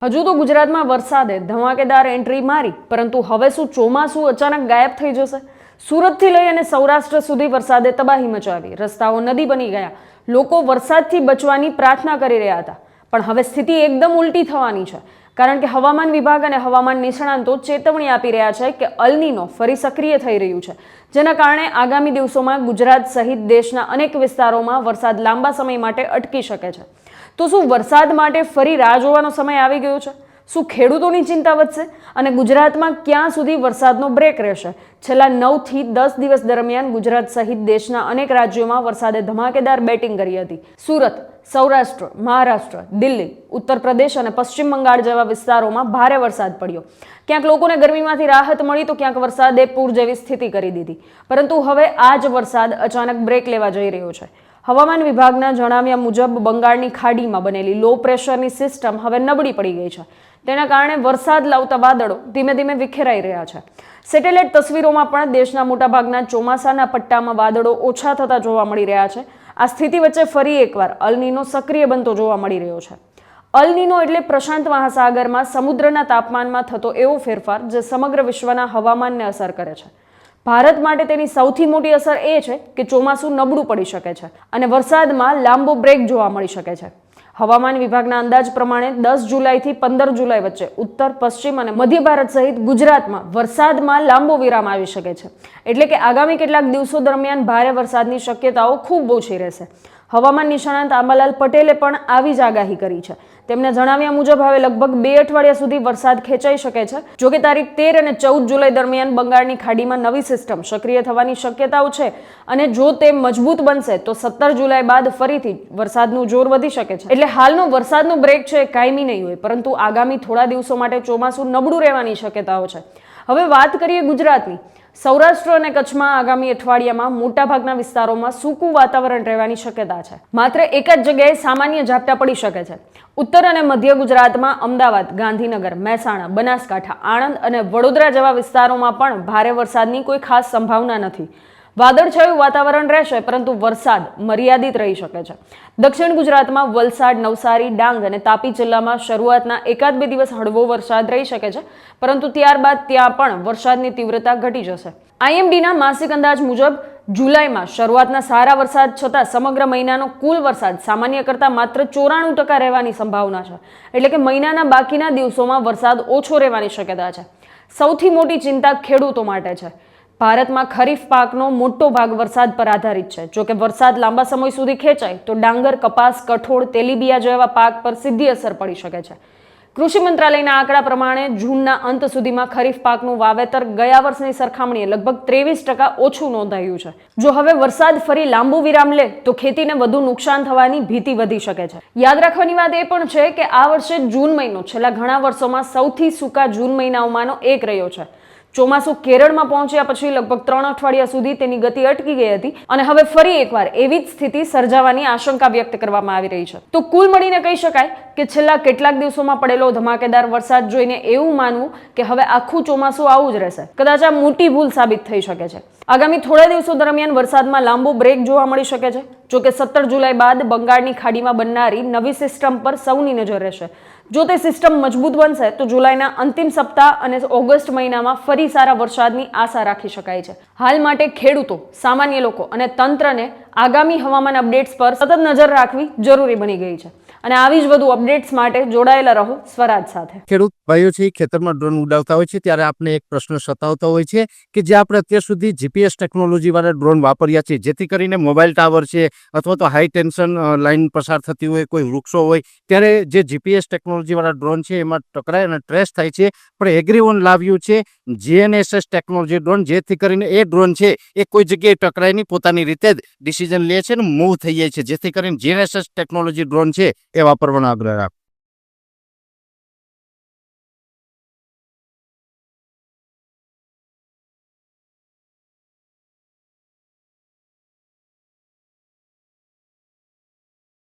હજુ તો ગુજરાતમાં વરસાદે ધમાકેદાર એન્ટ્રી મારી, પરંતુ હવે શું ચોમાસું અચાનક ગાયબ થઈ જશે? સુરતથી લઈ અને સૌરાષ્ટ્ર સુધી વરસાદે તબાહી મચાવી, રસ્તાઓ નદી બની ગયા, લોકો વરસાદથી બચવાની પ્રાર્થના કરી રહ્યા હતા. પણ હવે સ્થિતિ એકદમ ઉલટી થવાની છે, કારણ કે હવામાન વિભાગ અને હવામાન નિષ્ણાતો ચેતવણી આપી રહ્યા છે કે અલ નીનો ફરી સક્રિય થઈ રહ્યું છે, જેના કારણે આગામી દિવસોમાં ગુજરાત સહિત દેશના અનેક વિસ્તારોમાં વરસાદ લાંબા સમય માટે અટકી શકે છે. તો શું વરસાદ માટે ફરી રાહ જોવાનો સમય આવી ગયો છે? શું ખેડૂતોની ચિંતા વધશે? અને ગુજરાતમાં ક્યાં સુધી વરસાદનો બ્રેક રહેશે? છેલ્લા 9 થી 10 દિવસ દરમિયાન ગુજરાત સહિત દેશના અનેક રાજ્યોમાં વરસાદે ધમાકેદાર બેટિંગ કરી હતી. સુરત, સૌરાષ્ટ્ર, મહારાષ્ટ્ર, દિલ્હી, ઉત્તર પ્રદેશ અને પશ્ચિમ બંગાળ જેવા વિસ્તારોમાં ભારે વરસાદ પડ્યો. ક્યાંક લોકોને ગરમીમાંથી રાહત મળી તો ક્યાંક વરસાદે પૂર જેવી સ્થિતિ કરી દીધી. પરંતુ હવે આ જ વરસાદ અચાનક બ્રેક લેવા જઈ રહ્યો છે. હવામાન વિભાગના જણાવ્યા મુજબ બંગાળની ખાડીમાં બનેલી લો પ્રેશરની સિસ્ટમ હવે નબળી પડી ગઈ છે. તેના કારણે વરસાદ લાવતા વાદળો ધીમે ધીમે વિખેરાઈ રહ્યા છે. સેટેલાઇટ તસવીરોમાં પણ દેશના મોટાભાગના ચોમાસાના પટ્ટામાં વાદળો ઓછા થતા જોવા મળી રહ્યા છે. આ સ્થિતિ વચ્ચે ફરી એકવાર અલ નીનો સક્રિય બનતો જોવા મળી રહ્યો છે. અલ નીનો એટલે પ્રશાંત મહાસાગરમાં સમુદ્રના તાપમાનમાં થતો એવો ફેરફાર જે સમગ્ર વિશ્વના હવામાનને અસર કરે છે. ભારત માટે તેની સૌથી મોટી અસર એ છે કે ચોમાસું નબળું પડી શકે છે અને વરસાદમાં લાંબો બ્રેક જોવા મળી શકે છે. હવામાન વિભાગના અંદાજ પ્રમાણે 10 જુલાઈથી 15 જુલાઈ વચ્ચે ઉત્તર, પશ્ચિમ અને મધ્ય ભારત સહિત ગુજરાતમાં વરસાદમાં લાંબો વિરામ આવી શકે છે. એટલે કે આગામી કેટલાક દિવસો દરમિયાન ભારે વરસાદની શક્યતાઓ ખૂબ ઓછી રહેશે. હવામાન નિષ્ણાત આંબાલાલ પટેલે પણ આવી જ આગાહી કરી છે. તેમના જણાવ્યા મુજબ હવે લગભગ 2 અઠવાડિયા સુધી વરસાદ ખેંચાઈ શકે છે. જોકે તારીખ 13 અને 14 જુલાઈ દરમિયાન બંગાળની ખાડીમાં નવી સિસ્ટમ સક્રિય થવાની શક્યતાઓ છે અને જો તે મજબૂત બનશે તો 17 જુલાઈ બાદ ફરીથી વરસાદનું જોર વધી શકે છે. એટલે હાલનો વરસાદનો બ્રેક છે કાયમી નહીં હોય, પરંતુ આગામી થોડા દિવસો માટે ચોમાસું નબળું રહેવાની શક્યતાઓ છે. હવે વાત કરીએ ગુજરાતની. સૌરાષ્ટ્ર અને કચ્છમાં આગામી અઠવાડિયામાં મોટાભાગના વિસ્તારોમાં સૂકું વાતાવરણ રહેવાની શક્યતા છે. માત્ર એક જ જગ્યાએ સામાન્ય ઝાપટા પડી શકે છે. ઉત્તર અને મધ્ય ગુજરાતમાં અમદાવાદ, ગાંધીનગર, મહેસાણા, બનાસકાંઠા, આણંદ અને વડોદરા જેવા વિસ્તારોમાં પણ ભારે વરસાદની કોઈ ખાસ સંભાવના નથી. વાદળછાયું વાતાવરણ રહેશે, પરંતુ વરસાદ મર્યાદિત રહી શકે છે. દક્ષિણ ગુજરાતમાં વલસાડ, નવસારી, ડાંગ અને તાપી જિલ્લામાં શરૂઆતના 1-2 દિવસ હળવો વરસાદ રહી શકે છે, પરંતુ ત્યારબાદ ત્યાં પણ વરસાદની તીવ્રતા ઘટી જશે. IMDના માસિક અંદાજ મુજબ જુલાઈમાં શરૂઆતના સારા વરસાદ છતાં સમગ્ર મહિનાનો કુલ વરસાદ સામાન્ય કરતાં માત્ર 94% રહેવાની સંભાવના છે. એટલે કે મહિનાના બાકીના દિવસોમાં વરસાદ ઓછો રહેવાની શક્યતા છે. સૌથી મોટી ચિંતા ખેડૂતો માટે છે. ભારતમાં ખરીફ પાકનો મોટો ભાગ વરસાદ પર આધારિત છે. જોકે વરસાદ લાંબા સમય સુધી ખેંચાય તો ડાંગર, કપાસ, કઠોળ, તેલીબિયા જેવા પાક પર સીધી અસર પડી શકે છે. કૃષિ મંત્રાલયના આંકડા પ્રમાણે જૂનના અંત સુધીમાં ખરીફ પાકનું વાવેતર ગયા વર્ષની સરખામણીએ લગભગ 23% ઓછું નોંધાયું છે. જો હવે વરસાદ ફરી લાંબુ વિરામ લે તો ખેતીને વધુ નુકસાન થવાની ભીતિ વધી શકે છે. યાદ રાખવાની વાત એ પણ છે કે આ વર્ષે જૂન મહિનો છેલ્લા ઘણા વર્ષોમાં સૌથી સૂકા જૂન મહિનાઓમાંનો એક રહ્યો છે. ચોમાસું કેરળમાં પહોંચ્યા પછી લગભગ 3 અઠવાડિયા સુધી તેની ગતિ અટકી ગઈ હતી અને હવે ફરી એકવાર એવી જ સ્થિતિ સર્જાવાની આશંકા વ્યક્ત કરવામાં આવી રહી છે. તો કુલ મળીને કહી શકાય કે છેલ્લા કેટલાક દિવસોમાં પડેલો ધમાકેદાર વરસાદ જોઈને એવું માનવું કે હવે આખું ચોમાસું આવું જ રહેશે, કદાચ આ મોટી ભૂલ સાબિત થઈ શકે છે. આગામી થોડા દિવસો દરમિયાન વરસાદમાં લાંબો બ્રેક જોવા મળી શકે છે. જોકે 17 જુલાઈ બાદ બંગાળની ખાડીમાં બનનારી નવી સિસ્ટમ પર સૌની નજર રહેશે. જો તે સિસ્ટમ મજબૂત બનશે તો જુલાઈના અંતિમ સપ્તાહ અને ઓગસ્ટ મહિનામાં ફરી સારા વરસાદની આશા રાખી શકાય છે. હાલ માટે ખેડૂતો, સામાન્ય લોકો અને તંત્રને આગામી હવામાન અપડેટ્સ પર સતત નજર રાખવી જરૂરી બની ગઈ છે. અને આવી જ વધુ અપડેટ્સ માટે જોડાયેલા રહો સ્વરાજ સાથે. ખેડૂત ભાઈઓ છે ખેતરમાં ડ્રોન ઉડાવતા હોય છે ત્યારે આપણે એક પ્રશ્ન સતાવતો હોય છે કે જે આપણે અત્યાર સુધી GPS ટેકનોલોજી વાળા ડ્રોન વાપર્યા છે, જેથી કરીને મોબાઈલ ટાવર છે અથવા તો હાઈ ટેન્શન લાઈન પસાર થતી હોય, કોઈ વૃક્ષો હોય, ત્યારે જે GPS ટેકનોલોજી વાળા ડ્રોન છે એમાં ટકરાય અને ટ્રેસ થાય છે. પણ એગ્રીવન લાવ્યું છે GNSS ટેકનોલોજી ડ્રોન, જેથી કરીને એ ડ્રોન છે એ કોઈ જગ્યાએ ટકરાય નહીં, પોતાની રીતે જ ડિસિઝન લે છે ને મૂવ થઈ જાય છે. જેથી કરીને GNSS ટેકનોલોજી ડ્રોન છે એ વાપરવાનો આગ્રહ રાખો.